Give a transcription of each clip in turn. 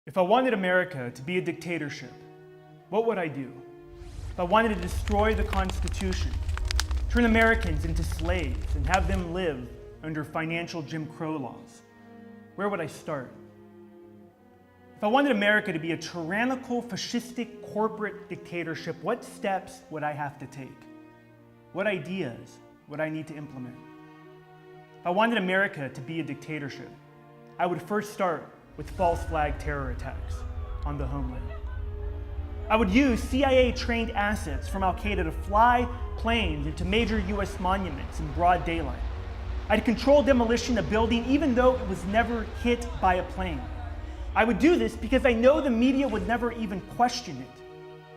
If I wanted America to be a dictatorship, what would I do? If I wanted to destroy the Constitution, turn Americans into slaves and have them live under financial Jim Crow laws, where would I start? If I wanted America to be a tyrannical, fascistic, corporate dictatorship, what steps would I have to take? What ideas would I need to implement? If I wanted America to be a dictatorship, I would first start with false flag terror attacks on the homeland. I would use CIA-trained assets from Al-Qaeda to fly planes into major US monuments in broad daylight. I'd control demolition of building even though it was never hit by a plane. I would do this because I know the media would never even question it.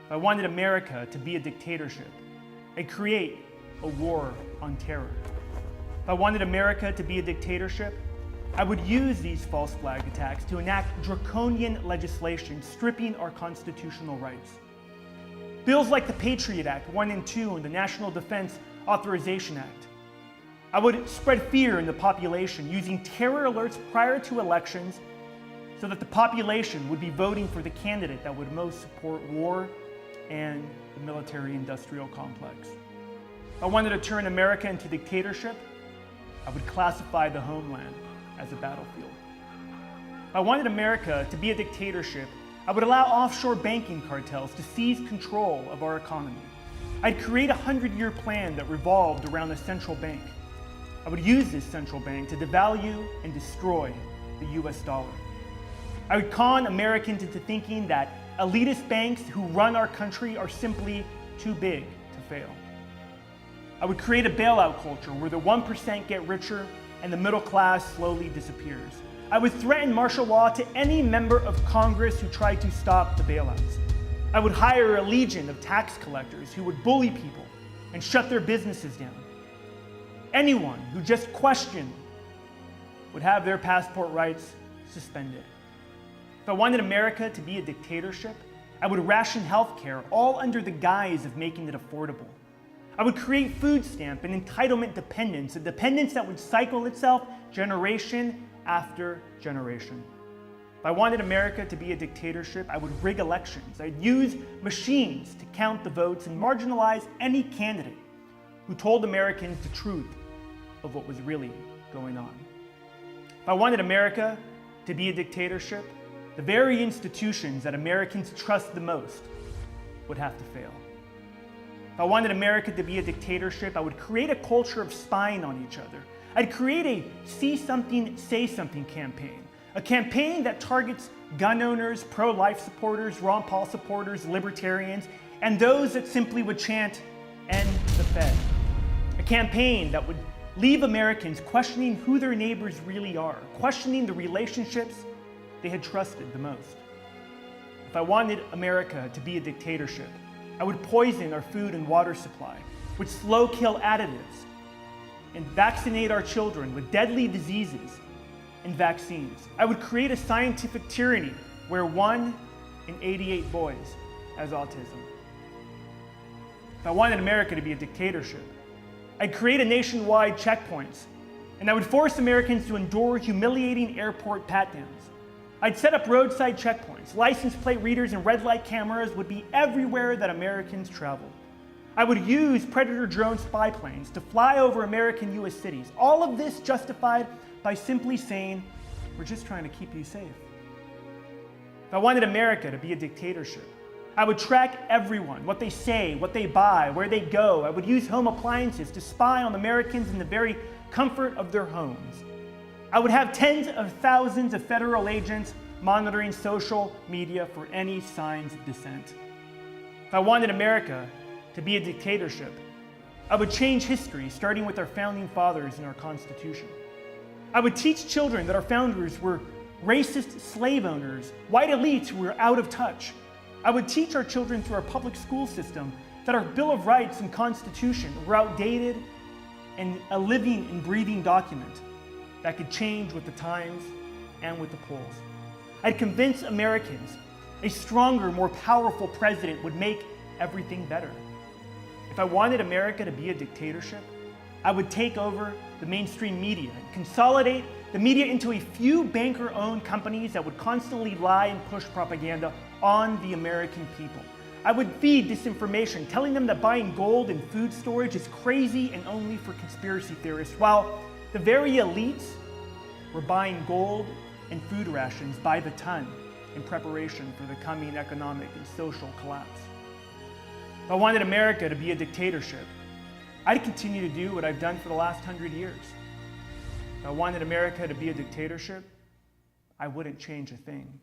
If I wanted America to be a dictatorship, I'd create a war on terror. If I wanted America to be a dictatorship, I would use these false flag attacks to enact draconian legislation stripping our constitutional rights. Bills like the Patriot Act 1 and 2 and the National Defense Authorization Act. I would spread fear in the population using terror alerts prior to elections so that the population would be voting for the candidate that would most support war and the military-industrial complex. If I wanted to turn America into dictatorship, I would classify the homeland as a battlefield. If I wanted America to be a dictatorship, I would allow offshore banking cartels to seize control of our economy. I'd create a 100-year plan that revolved around a central bank. I would use this central bank to devalue and destroy the US dollar. I would con Americans into thinking that elitist banks who run our country are simply too big to fail. I would create a bailout culture where the 1% get richer and the middle class slowly disappears. I would threaten martial law to any member of Congress who tried to stop the bailouts. I would hire a legion of tax collectors who would bully people and shut their businesses down. Anyone who just questioned would have their passport rights suspended. If I wanted America to be a dictatorship, I would ration health care, all under the guise of making it affordable. I would create food stamp and entitlement dependence, a dependence that would cycle itself generation after generation. If I wanted America to be a dictatorship, I would rig elections. I'd use machines to count the votes and marginalize any candidate who told Americans the truth of what was really going on. If I wanted America to be a dictatorship, the very institutions that Americans trust the most would have to fail. If I wanted America to be a dictatorship, I would create a culture of spying on each other. I'd create a see something, say something campaign. A campaign that targets gun owners, pro-life supporters, Ron Paul supporters, libertarians, and those that simply would chant, "End the Fed." A campaign that would leave Americans questioning who their neighbors really are, questioning the relationships they had trusted the most. If I wanted America to be a dictatorship, I would poison our food and water supply with slow kill additives and vaccinate our children with deadly diseases and vaccines. I would create a scientific tyranny where 1 in 88 boys has autism. If I wanted America to be a dictatorship, I'd create a nationwide checkpoints, and I would force Americans to endure humiliating airport pat-downs. I'd set up roadside checkpoints. License plate readers and red light cameras would be everywhere that Americans traveled. I would use Predator drone spy planes to fly over American US cities. All of this justified by simply saying, "We're just trying to keep you safe." If I wanted America to be a dictatorship, I would track everyone, what they say, what they buy, where they go. I would use home appliances to spy on Americans in the very comfort of their homes. I would have tens of thousands of federal agents monitoring social media for any signs of dissent. If I wanted America to be a dictatorship, I would change history, starting with our founding fathers and our Constitution. I would teach children that our founders were racist slave owners, white elites who were out of touch. I would teach our children through our public school system that our Bill of Rights and Constitution were outdated and a living and breathing document that could change with the times and with the polls. I'd convince Americans a stronger, more powerful president would make everything better. If I wanted America to be a dictatorship, I would take over the mainstream media and consolidate the media into a few banker-owned companies that would constantly lie and push propaganda on the American people. I would feed disinformation, telling them that buying gold and food storage is crazy and only for conspiracy theorists, while the very elites were buying gold and food rations by the ton in preparation for the coming economic and social collapse. If I wanted America to be a dictatorship, I'd continue to do what I've done for the last 100 years. If I wanted America to be a dictatorship, I wouldn't change a thing.